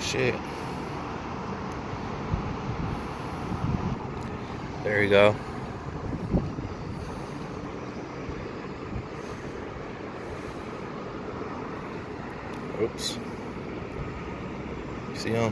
Shit. There you go. Oops. See him?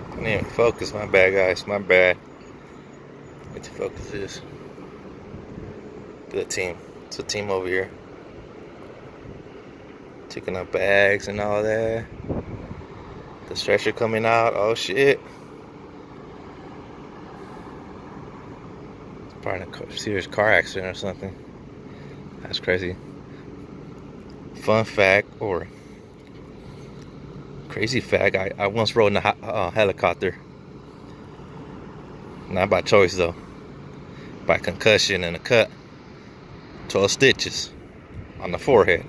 I didn't even focus. My bad, guys. My bad. Need to focus this. Good team. It's a team over here. Taking up bags and all that. The stretcher coming out. Oh shit. It's probably a serious car accident or something. That's crazy. Fun fact or crazy fact, I once rode in a helicopter. Not by choice though. By concussion and a cut. 12 stitches on the forehead.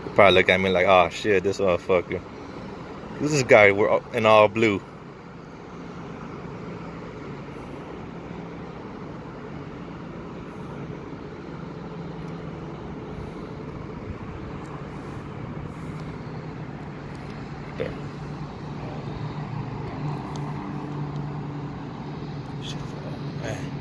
You probably look at me like, oh shit, this motherfucker. Who's this guy in all blue? There. Man.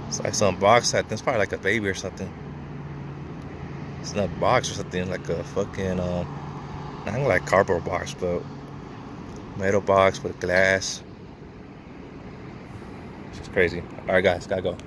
It's like some box. I think it's probably like a baby or something. It's not a box or something, like a fucking not like cardboard box, but metal box with glass. It's crazy. All right, guys, gotta go.